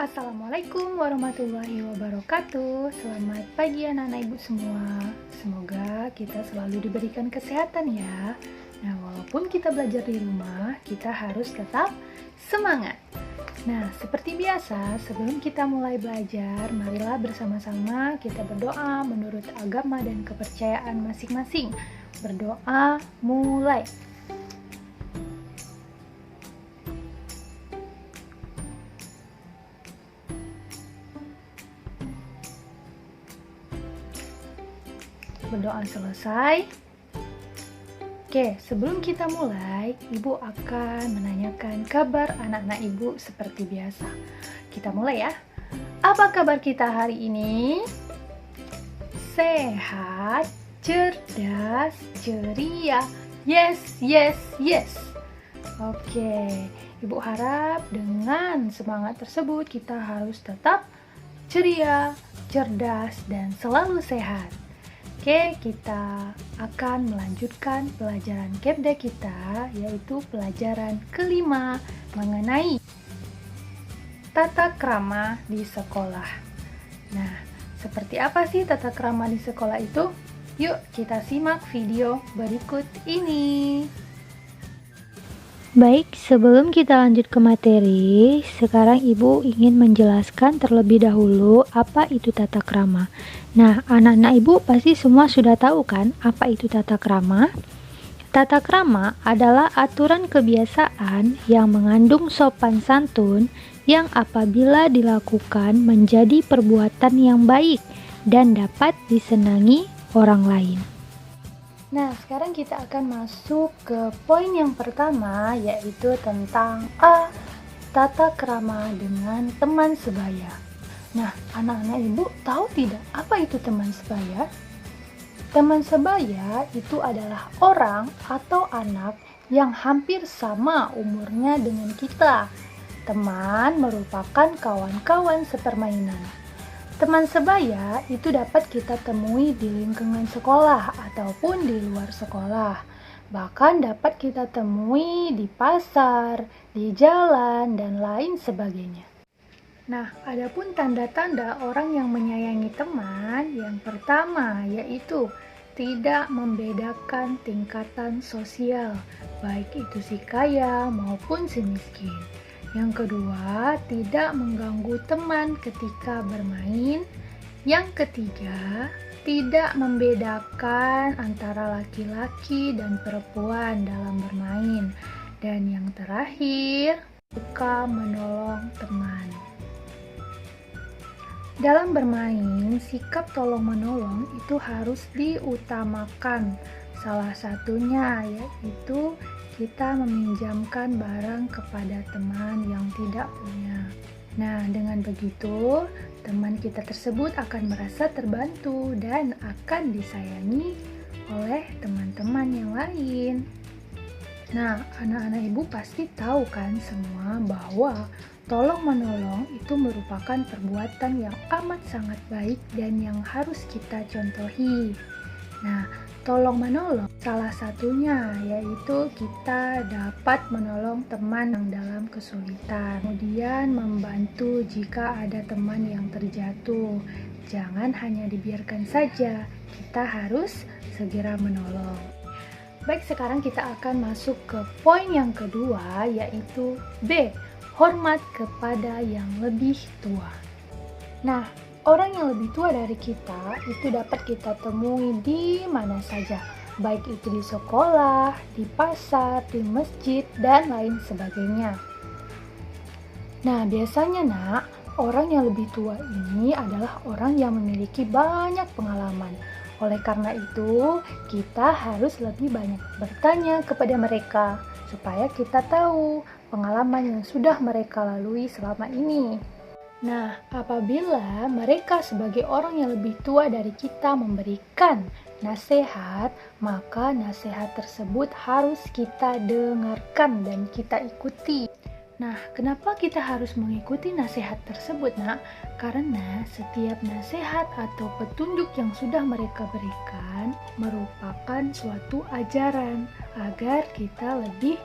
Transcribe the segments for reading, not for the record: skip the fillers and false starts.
Assalamualaikum warahmatullahi wabarakatuh. Selamat pagi anak-anak ibu semua. Semoga kita selalu diberikan kesehatan ya. Nah, walaupun kita belajar di rumah, kita harus tetap semangat. Nah, seperti biasa, sebelum kita mulai belajar, marilah bersama-sama kita berdoa menurut agama dan kepercayaan masing-masing. Berdoa mulai. Berdoa selesai. Oke, sebelum kita mulai, ibu akan menanyakan kabar anak-anak ibu seperti biasa. Kita mulai ya. Apa kabar kita hari ini? Sehat, cerdas, ceria. Yes, yes, yes. Oke, ibu harap dengan semangat tersebut kita harus tetap ceria, cerdas, dan selalu sehat. Oke, kita akan melanjutkan pelajaran Kepda kita, yaitu pelajaran kelima mengenai tata krama di sekolah. Nah, seperti apa sih tata krama di sekolah itu? Yuk kita simak video berikut ini. Baik, sebelum kita lanjut ke materi, sekarang Ibu ingin menjelaskan terlebih dahulu apa itu tata krama. Nah, anak-anak Ibu pasti semua sudah tahu kan apa itu tata krama? Tata krama adalah aturan kebiasaan yang mengandung sopan santun yang apabila dilakukan menjadi perbuatan yang baik dan dapat disenangi orang lain. Nah, sekarang kita akan masuk ke poin yang pertama, yaitu tentang tata krama dengan teman sebaya. Nah, anak-anak ibu tahu tidak apa itu teman sebaya? Teman sebaya itu adalah orang atau anak yang hampir sama umurnya dengan kita. Teman merupakan kawan-kawan sepermainan. Teman sebaya itu dapat kita temui di lingkungan sekolah ataupun di luar sekolah. Bahkan dapat kita temui di pasar, di jalan, dan lain sebagainya. Nah, adapun tanda-tanda orang yang menyayangi teman, yang pertama yaitu tidak membedakan tingkatan sosial, baik itu si kaya maupun si miskin. Yang kedua, tidak mengganggu teman ketika bermain. Yang ketiga, tidak membedakan antara laki-laki dan perempuan dalam bermain. Dan yang terakhir, suka menolong teman. Dalam bermain, sikap tolong-menolong itu harus diutamakan. Salah satunya yaitu kita meminjamkan barang kepada teman yang tidak punya. Nah, dengan begitu, teman kita tersebut akan merasa terbantu dan akan disayangi oleh teman-teman yang lain. Nah, anak-anak ibu pasti tahu kan semua bahwa tolong-menolong itu merupakan perbuatan yang amat sangat baik dan yang harus kita contohi. Nah, tolong-menolong salah satunya yaitu kita dapat menolong teman yang dalam kesulitan. Kemudian membantu jika ada teman yang terjatuh. Jangan hanya dibiarkan saja, kita harus segera menolong. Baik, sekarang kita akan masuk ke poin yang kedua, yaitu B. Hormat kepada yang lebih tua. Nah, orang yang lebih tua dari kita itu dapat kita temui di mana saja, baik itu di sekolah, di pasar, di masjid, dan lain sebagainya. Nah, biasanya orang yang lebih tua ini adalah orang yang memiliki banyak pengalaman. Oleh karena itu, kita harus lebih banyak bertanya kepada mereka supaya kita tahu pengalaman yang sudah mereka lalui selama ini. Nah, apabila mereka sebagai orang yang lebih tua dari kita memberikan nasihat, maka nasihat tersebut harus kita dengarkan dan kita ikuti. Nah, kenapa kita harus mengikuti nasihat tersebut, Nak? Karena setiap nasihat atau petunjuk yang sudah mereka berikan merupakan suatu ajaran agar kita lebih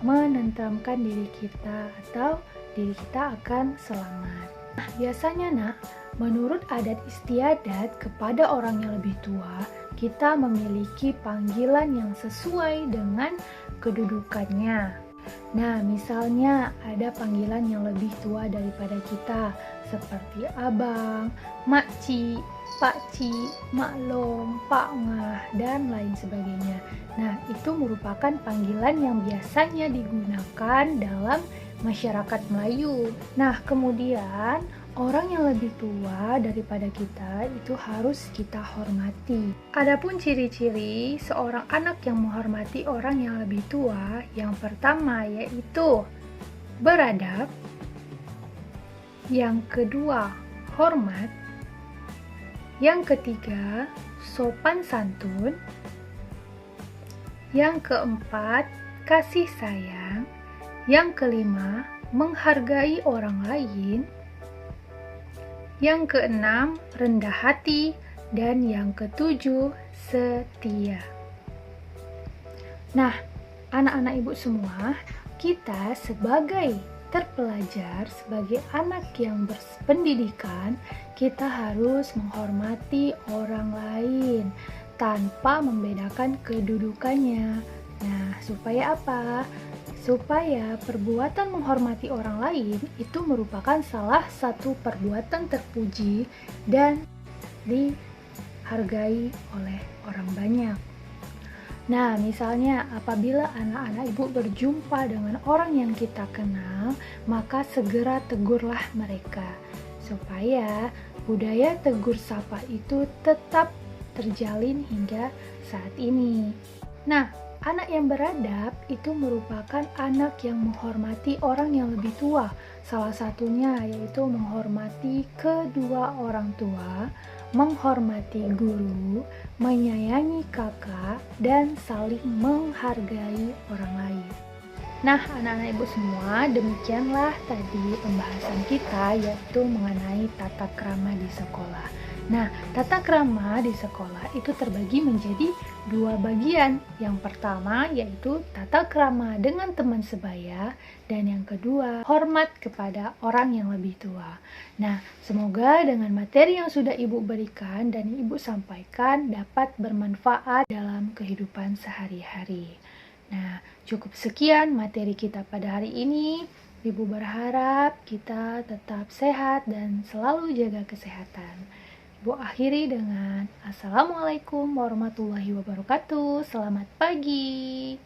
menenteramkan diri kita atau diri kita akan selamat. Nah, biasanya nak, menurut adat istiadat kepada orang yang lebih tua, kita memiliki panggilan yang sesuai dengan kedudukannya. Nah, misalnya ada panggilan yang lebih tua daripada kita, seperti abang, makci, pakci, maklum, pak ngah, dan lain sebagainya. Nah, itu merupakan panggilan yang biasanya digunakan dalam masyarakat Melayu. Nah, kemudian orang yang lebih tua daripada kita itu harus kita hormati. Adapun ciri-ciri seorang anak yang menghormati orang yang lebih tua, yang pertama yaitu beradab, yang kedua hormat, yang ketiga sopan santun, yang keempat kasih sayang, yang kelima menghargai orang lain, yang keenam rendah hati, dan yang ketujuh setia. Nah, anak-anak ibu semua, kita sebagai terpelajar, sebagai anak yang berpendidikan, kita harus menghormati orang lain tanpa membedakan kedudukannya. Nah, supaya apa? Supaya perbuatan menghormati orang lain itu merupakan salah satu perbuatan terpuji dan dihargai oleh orang banyak. Nah, misalnya apabila anak-anak ibu berjumpa dengan orang yang kita kenal, maka segera tegurlah mereka, supaya budaya tegur sapa itu tetap terjalin hingga saat ini. Nah, anak yang beradab itu merupakan anak yang menghormati orang yang lebih tua. Salah satunya yaitu menghormati kedua orang tua, menghormati guru, menyayangi kakak, dan saling menghargai orang lain. Nah, anak-anak ibu semua, demikianlah tadi pembahasan kita yaitu mengenai tata krama di sekolah. Nah, tata krama di sekolah itu terbagi menjadi dua bagian. Yang pertama yaitu tata krama dengan teman sebaya, dan yang kedua hormat kepada orang yang lebih tua. Nah, semoga dengan materi yang sudah ibu berikan dan ibu sampaikan dapat bermanfaat dalam kehidupan sehari-hari. Nah, cukup sekian materi kita pada hari ini. Ibu berharap kita tetap sehat dan selalu jaga kesehatan. Ibu akhiri dengan Assalamualaikum warahmatullahi wabarakatuh. Selamat pagi.